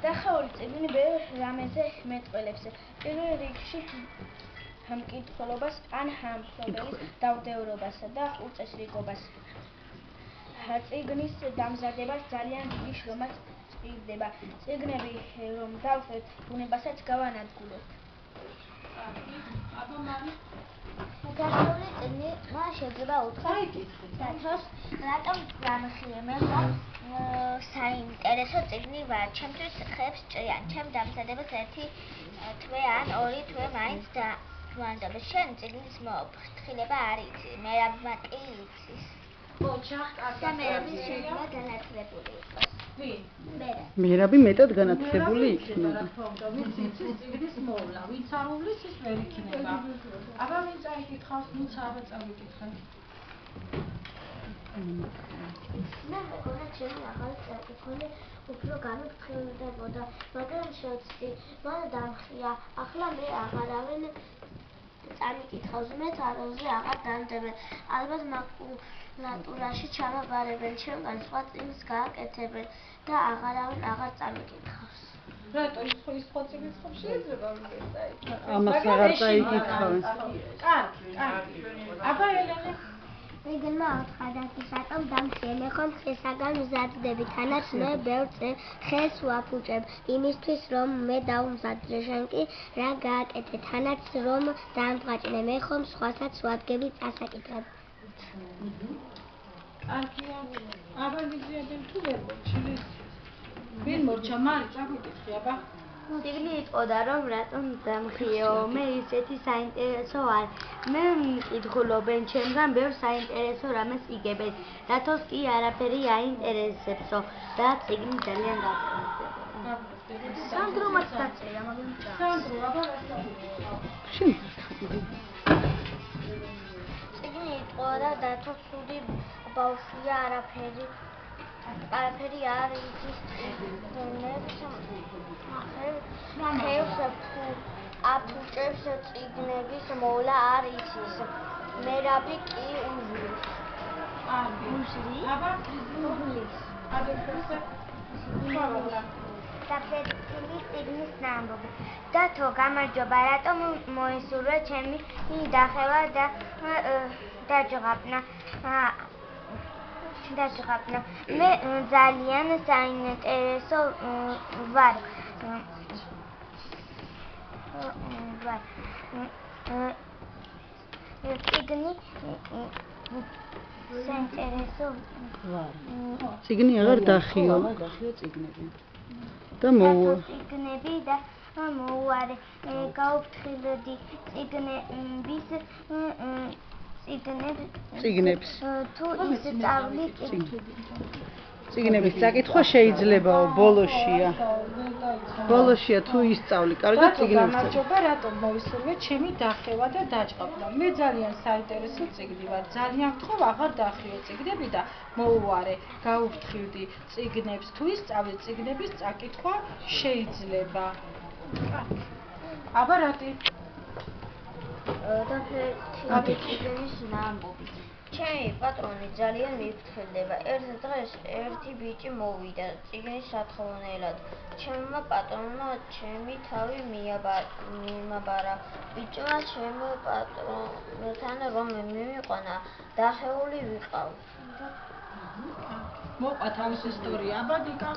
დახეული წიგნი ბევრ რამეზე მეტყველებს. პირველ რიგში მკითხველობას ან მფლობელის დავდევრობასა და უწესრიგობას. წიგნის დამზადებას ძალიან დიდი შრომა სჭირდება. წიგნები რომ დავწერთ, ბუნებასაც გავანადგურებთ. დახეული წიგნი მას შეიძლება უთხრას, რატომ გამხიე საინტერესო წიგნი ვარ, ჩემთვის ხებს ჭრიან, ჩემ დამზადებას ერთი თვე ან ორი თვე მაინც დავანდობ. შენ წიგნის მოფრთხილება არ იცი, მერაბმა კი იცის. და მერაბი შეიძლება განათლებული იყოს. მერაბი მეტად განათლებული იქნება. ვინც იცის წიგნის მოვლა, ვინც არ უვლის ის ვერ იქნება. აბა ვინ წაიკითხავს, ვინც არ წავიკითხავს. მე მეგონა ჩემი ახალი წაკითხული უფრო გამიფრთხილდებოდა, მაგრამ შეცდი, მან დამხია, ახლა მე აღარავინ წამიკითხავს, მე თაროზე აღარ დამდებენ, ალბათ მაკულატურაში ჩამაბარებენ, ჩემგან სხვა წიგნს გააკეთებენ და აღარავინ აღარ წამიკითხავს. რატო ის სხვა წიგნს ხომ შეიძლება ვერ წაიკითხოს? ამას აღარ წაიკითხავენ. კარგი. აბა ელენე მეგონა უთხრა რატომ დამხიე, მე ხომ ხესაგან მზადდები, თანაც მე ბევრ ხეს ვაფუჭებ, იმისთვის რომ მე დავმზადდე, შენ კი რა გააკეთე, თანაც რომ დაამტყაჭინე, მე ხომ სხვასაც ვადგები წასაკითხად. კარგია. აბა მიზიადენ თუ ვერ მოჩილი. ვინ მორჩა მარი წაგვიკითხე აბა. წიგნი იტყოდა რომ რატომ დამხიეო, მე ისეთი საინტერესო ვარ. მე მკითხულობენ, ჩემგან ბევრ საინტერესო რამეს იგებენ, რათოს კი არაფერი აინტერესებსო და წიგნი ძალიან გაწევს. სანდრომაც დაწერა, მაგრამ სანდრო აბა წიგნი იტყოდა რათოს ცუდი ბავშვია, არაფერი არ იცის წიგნებს, ხევს აფუჭებს, წიგნების მოვლა არ იცის, მერაბი კი უვლის. დაფლეტილი წიგნის ნამბობი. დათო, გამარჯობა, რატომ მოისურვე ჩემი დახევა და დაჯღაბნა. მე ძალიან საინტერესო ვარ. წიგნი საინტერესო ვარ. წიგნი აღარ დახიო. წიგნები. და მოუვა. წიგნები და მოუვარე. გაუფრთხილდი წიგნებს. თუ ისწავლი წიგნების წაკითხვა შეიძლებაო, ბოლოშია თუ ისწავლი, კარგად წიგნებს. გამარჯობა, რატომ მოისურვე ჩემი დახევა და დაჯღაბნა. მე ძალიან საინტერესო წიგნი ვარ. ძალიან გთხოვ, აღარ დახიო წიგნები და მოუვარე. გაუფრთხილდი წიგნებს. თუ ისწავლი, წიგნების წაკითხვა შეიძლება. აბა რატი? დაფლეტილი წიგნის ნამბობი. ჩემი პატრონი ძალიან მიფრთხილდება. ერთ დღეს ერთი ბიჭი მოვიდა წიგნის სათხოვნელად. ჩემმა პატრონმა ჩემი თავი მიმაბარა. ბიჭმა ჩემ პატრონთან რომ მივიყვანა, დახეული ვიყავ. მოყვა თავის ისტორია, აბა დიკა.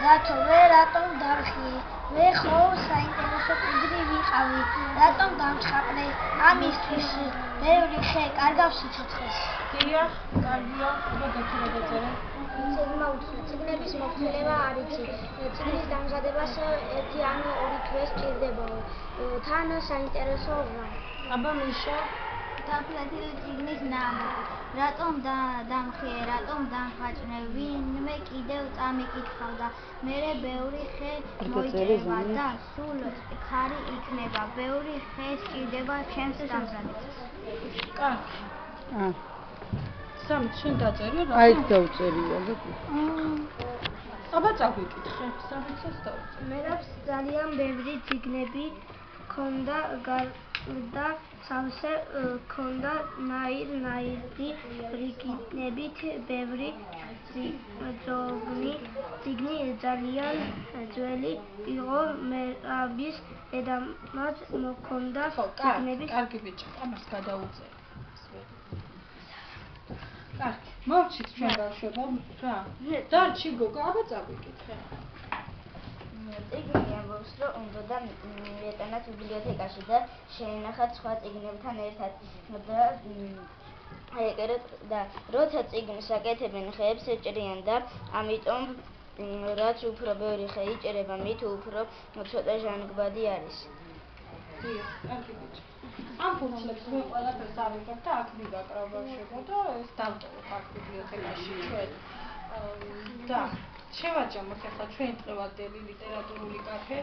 დათო, მე რატომ დამხიე? მე ხო საინტერესო წიგნი ვიყავი, რატომ დამჩხაპნე? ამისთვის ბევრი ხე კარგავს სიცოცხლეს. დიახ, კარგია, აბა დათო რა დაწერე? წიგნმა უთხრა, წიგნების მოფრთხილება არ იცი. წიგნის დამზადებას ერთი ან ორი თვე სჭირდებაო. თან საინტერესო ვარ. აბა მიშა დაფლეტილი წიგნის ნამბობი. რატომ დამხიე, რატომ დამხაჭნე, ვინმე კიდევ წამიკითხავდა, მერე ბევრი ხე მოიჭრება და სულ ხარი იქნება, ბევრი ხე სჭირდება ჩემს დამზადებას. კარგი. სამი შენ დაწერე რა? აი დავწერია. აბა წაგვიკითხე, სამიცას დავწერე. მერაბს ძალიან ბევრი წიგნები ჰქონდა და სავსე ჰქონდა ნაირ-ნაირი რიგებით ბევრი წიგნი ძალიან ძველი იყო მერავის დედამაც მოჰქონდა წიგნების კარგი ბიჭი, ამას გადაუწევ. კარგი, მოვჩით ჩვენ ბავშვებო, რა? დარჩი გოგო, აბა წავიკითხე. წიგნი ამბობს, რომ უნდა მიეტანათ ბიბლიოთეკაში და შეენახათ სხვა წიგნებთან ერთად და როცა წიგნს აკეთებენ, ხეებს ეჭრიან და ამიტომ რაც უფრო ბევრი ხე იჭრება, მით უფრო ცოტა ჟანგბადი არის. დიახ, კარგი ბიჭი. ამ ფურცლებს მე ყველაფერს ავიღებ და აქ მივაკრავ ბავშვებო და ეს დავტოვებ აქ ბიბლიოთეკაში ჩვენ. და შევაჯამოთ ახლა ჩვენ დღევანდელი ლიტერატურული კაფე.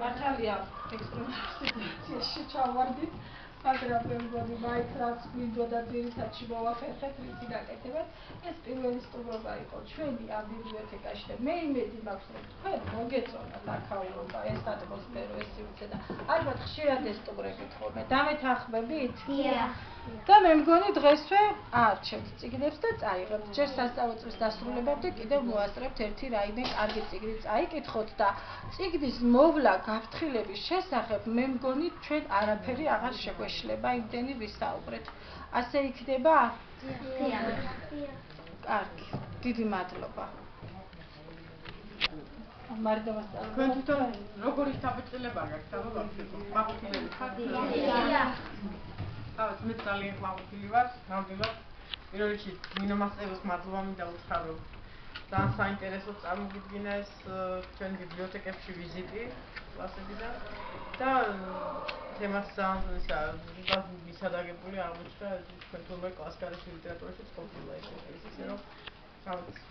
მართალია ექსპრესიაში ჩავარდით, მაგრამ მე მგონი მაინც რაც გვინდა და ძირითადში მოვახერხეთ რითი გაკეთებათ. ეს პირველი სტუმრობა იყო ჩვენი ამ ბიბლიოთეკაში და მე იმედი მაქვს, რომ თქვენ მოგეწონათ აქაურობა, ეს ატმოსფერო, ეს სივრცე და ალბათ ხშირად ესტუმრებით ხოლმე. დამეთანხმებით? და მე მგონი დღესვე აარჩევთ წიგნებს და წაიღებთ. ჯერ სასწავლო წლის დასრულებამდე კიდევ მოასწრებთ ერთი რაიმე კარგი წიგნი წაიკითხოთ და წიგნის მოვლა გაფრთხილების შესახებ მე მგონი ჩვენ არაფერი აღარ შეგვეშლება იმდენი ვისაუბრეთ. ასე იქნება? კარგი, დიდი მადლობა. მარიდა მასწავლებელი. თქვენ თვითონ როგორი შთაბეჭდილება გაქვთ აბა ბავშვებო? მაყურებელი ხართ? ავეთ მე ძალიან მაყურებელი ვარ, ნამდვილად. პირველ რიგში ნინო მასწავლებელს მადლობა მინდა უთხრა, რომ ძალიან საინტერესო წარმოგიდგინა ეს ჩვენ ბიბლიოთეკებში ვიზიტი კლასებიდან და თემაც ძალიან მისადაგებული აღმოჩნდა თქვენ თურმე კლასგარეშე ლიტერატურაში ცხოვრება ისე რომ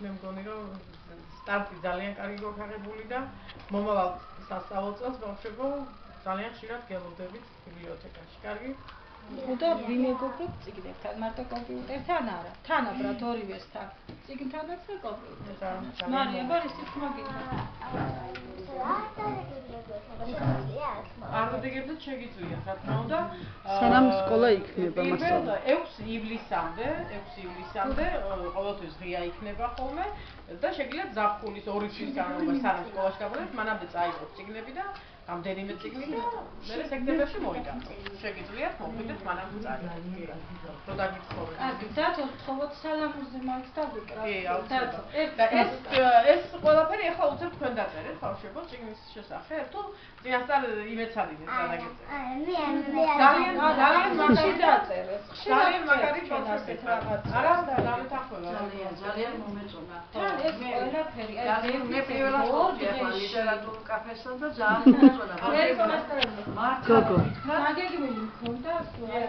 მე მგონი რომ სტარტი ძალიან კარგი გაქაღებული და მომავალ სასწავლო წელს ბავშვებო ძალიან ხშირად გელოდებით ბიბლიოთეკაში. კარგი? და ვიმეგობრობთ წიგნებთან, მარტო კომპიუტერთან არა. თანაბრად ორივესთან. წიგნთანაც და კომპიუტერთან. მარია, ბარისი მოგიწევთ. არ დაგეგებდეთ შეგიწვიათ, რა თქმა უნდა. სანამ სკოლა იქნება მასალა. 6 ივლისამდე ყოველთვის ღია იქნება ხოლმე და შეგიძლიათ ზაფხულის 2 თვის განმავლობაში სანამ სკოლაში გაბრუნებთ, მანამდე წაიღოთ წიგნები და რამდენიმე წიგნი და მერე სექტემბერში მოიტანოთ. შეგიძლიათ მოხვიდეთ მანამდე წაიღოთ. რო დაგითხოვეთ. კარგი, დათო გთხოვოთ სალამურზე მაინც დაგვიკრათ. კი, აუცილებლად. და ეს ყველაფერი ახლა უცებ თქვენ დაწერეთ ბავშვებო წიგნის შესახებ, თუ წინასწარ იმეცადინეთ რა დაგეწერეთ. ძალიან მაგარი დაწერეთ. ძალიან მაგარი ბავშვებიც რაღაც. არა, დამეთანხმება. ძალიან მომეწონა. თან ეს ყველაფერი მე პირველად ვხვდი ახლა ლიტერატურულ კაფესა და ძალიან მომეწონა. გოგო. მაგეგმილი მქონდა,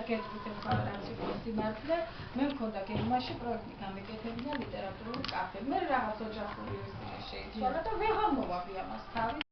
გეტყვით ახლა რაც იყო სიმართლე, მე მქონდა გეგმაში პროექტი გამეკეთებინა ლიტერატურული კაფე. მე რაღაც ოჯახური ისინი შეიცვალა და ვეღარ მოვაღი ამას თავი.